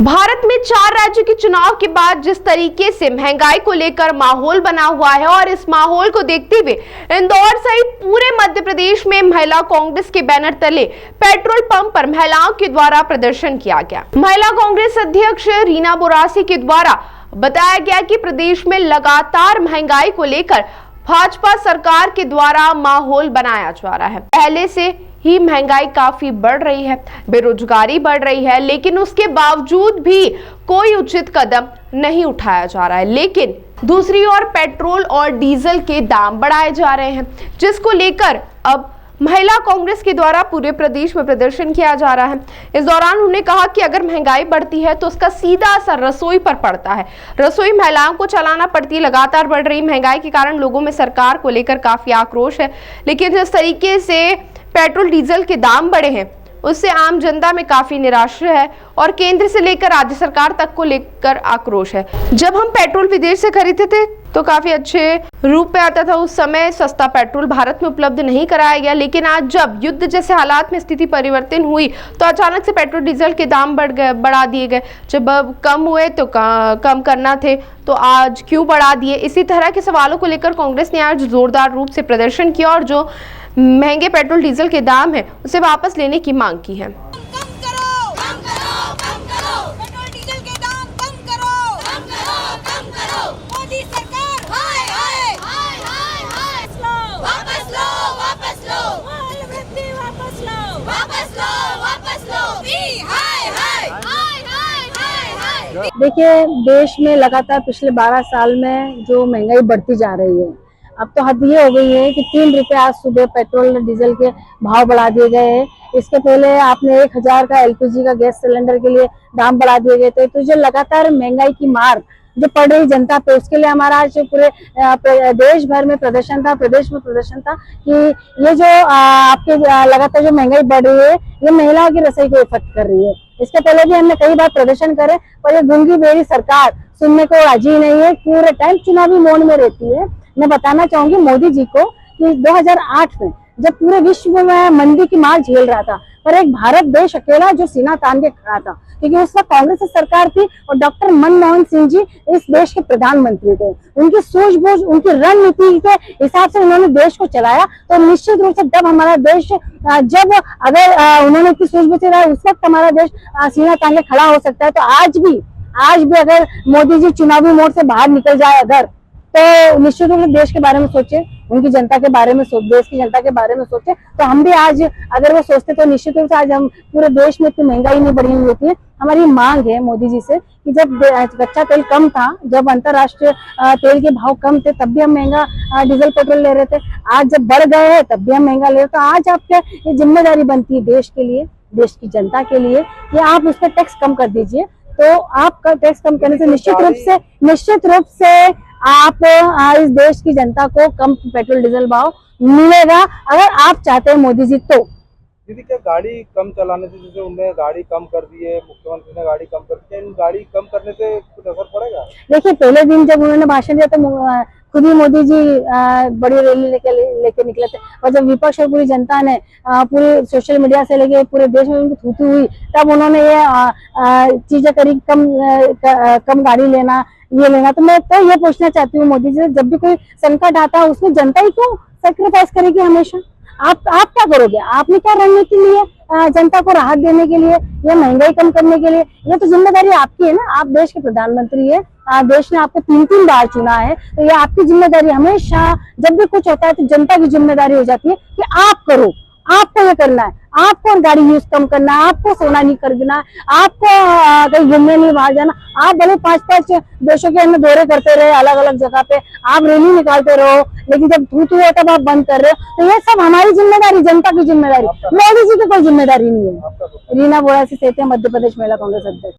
भारत में 4 राज्यों के चुनाव के बाद जिस तरीके से महंगाई को लेकर माहौल बना हुआ है और इस माहौल को देखते हुए इंदौर सहित पूरे मध्य प्रदेश में महिला कांग्रेस के बैनर तले पेट्रोल पंप पर महिलाओं के द्वारा प्रदर्शन किया गया। महिला कांग्रेस अध्यक्ष रीना बोरासी के द्वारा बताया गया कि प्रदेश में लगातार महंगाई को लेकर भाजपा सरकार के द्वारा माहौल बनाया जा रहा है। पहले से ही महंगाई काफी बढ़ रही है, बेरोजगारी बढ़ रही है, लेकिन उसके बावजूद भी कोई उचित कदम नहीं उठाया जा रहा है। लेकिन दूसरी ओर पेट्रोल और डीजल के दाम बढ़ाए जा रहे हैं, जिसको लेकर अब महिला कांग्रेस के द्वारा पूरे प्रदेश में प्रदर्शन किया जा रहा है। इस दौरान उन्होंने कहा कि अगर महंगाई बढ़ती है तो उसका सीधा असर रसोई पर पड़ता है। रसोई महिलाओं को चलाना पड़ती है। लगातार बढ़ रही महंगाई के कारण लोगों में सरकार को लेकर काफी आक्रोश है, लेकिन जिस तरीके से पेट्रोल डीजल के दाम बढ़े हैं उससे आम जनता में काफी निराशा है और केंद्र से लेकर राज्य सरकार तक को लेकर आक्रोश है। जब हम पेट्रोल विदेश से खरीदते थे तो काफी अच्छे रूप में आता था, उस समय सस्ता पेट्रोल भारत में उपलब्ध नहीं कराया गया, लेकिन आज जब युद्ध जैसे हालात में स्थिति परिवर्तन हुई तो अचानक से पेट्रोल डीजल के दाम बढ़ा दिए गए। जब कम हुए तो कम करना थे तो आज क्यों बढ़ा दिए। इसी तरह के सवालों को लेकर कांग्रेस ने आज जोरदार रूप से प्रदर्शन किया और जो महंगे पेट्रोल डीजल के दाम है उसे वापस लेने की मांग की है। देखिए, देश में लगातार पिछले 12 साल में जो महंगाई बढ़ती जा रही है, अब तो हद ये हो गई है कि 3 रुपए आज सुबह पेट्रोल डीजल के भाव बढ़ा दिए गए हैं। इसके पहले आपने 1000 का एलपीजी का गैस सिलेंडर के लिए दाम बढ़ा दिए गए थे। तो जो लगातार महंगाई की मार जो पड़ रही जनता पे, उसके लिए हमारा आज पूरे देश भर में प्रदर्शन था, प्रदेश में प्रदर्शन था कि ये जो आपके लगातार जो महंगाई बढ़ रही है ये महिलाओं की रसोई को इफेक्ट कर रही है। इसके पहले भी हमने कई बार प्रदर्शन करे, पर ये गूंगी बेरी सरकार सुनने को राजी नहीं है, पूरे टाइम चुनावी मोड में रहती है। मैं बताना चाहूंगी मोदी जी को कि 2008 में जब पूरे विश्व में मंदी की मार झेल रहा था, पर एक भारत देश अकेला जो सीना तान के खड़ा था, क्योंकि उस वक्त कांग्रेस सरकार थी और डॉक्टर मनमोहन सिंह जी इस देश के प्रधानमंत्री थे। उनकी सूझबूझ, उनकी रणनीति के हिसाब से उन्होंने देश को चलाया। तो निश्चित रूप से जब हमारा देश जब अगर उन्होंने इतनी सूझबूझ से उस वक्त हमारा देश सीना तान के खड़ा हो सकता है, तो आज भी अगर मोदी जी चुनावी मोड से बाहर निकल जाए अगर, तो निश्चित रूप से देश के बारे में सोचे, उनकी जनता के बारे में देश की जनता के बारे में सोचे। तो हम भी आज अगर वो सोचते तो निश्चित रूप से आज हम पूरे देश में इतनी महंगाई नहीं बढ़ी हुई होती है। हमारी मांग है मोदी जी से कि जब कच्चा तेल कम था, जब अंतर्राष्ट्रीय तेल के भाव कम थे, तब भी हम महंगा डीजल पेट्रोल ले रहे थे। आज जब बढ़ गए हैं तब भी हम महंगा ले रहे हैं। तो आज आपके ये जिम्मेदारी बनती है देश के लिए, देश की जनता के लिए, कि आप उस पर टैक्स कम कर दीजिए। तो आपका टैक्स कम करने से निश्चित रूप से आप इस देश की जनता को कम पेट्रोल डीजल भाव मिलेगा, अगर आप चाहते हैं मोदी जी तो। दीदी, क्या गाड़ी कम चलाने से, जैसे उन्होंने गाड़ी कम कर दी है, मुख्यमंत्री ने गाड़ी कम कर दी है, इन गाड़ी कम करने से कुछ असर पड़ेगा? देखिए, पहले दिन जब उन्होंने भाषण दिया तो खुद ही मोदी जी बड़ी रैली लेके निकले थे, और जब विपक्ष और पूरी जनता ने पूरे सोशल मीडिया से लेके पूरे देश में उनकी थूथू हुई, तब उन्होंने ये चीजें करी, कम गाड़ी लेना, ये लेना। तो मैं तो ये पूछना चाहती हूँ मोदी जी, जब भी कोई संकट आता है उसमें जनता ही क्यों सेक्रीफाइस करेगी हमेशा? आप क्या करोगे? आपने क्या रणनीति ली है जनता को राहत देने के लिए या महंगाई कम करने के लिए? ये तो जिम्मेदारी आपकी है ना, आप देश के प्रधानमंत्री है, देश ने आपको 3 बार चुना है, तो ये आपकी जिम्मेदारी। हमेशा जब भी कुछ होता है तो जनता की जिम्मेदारी हो जाती है कि आप करो, आपको ये करना है, आपको गाड़ी यूज कम करना है, आपको सोना नहीं खरीदना, आपको कहीं घूमने नहीं बाहर जाना। आप भले 5-5 देशों के अंदर दौरे करते रहे, अलग अलग जगह पे आप रैली निकालते रहो, लेकिन जब थूथू है तब आप बंद कर रहे हो। तो ये सब हमारी जिम्मेदारी, जनता की जिम्मेदारी, मोदी जी की कोई जिम्मेदारी नहीं है। रीना बोरासी से मध्य प्रदेश महिला कांग्रेस अध्यक्ष।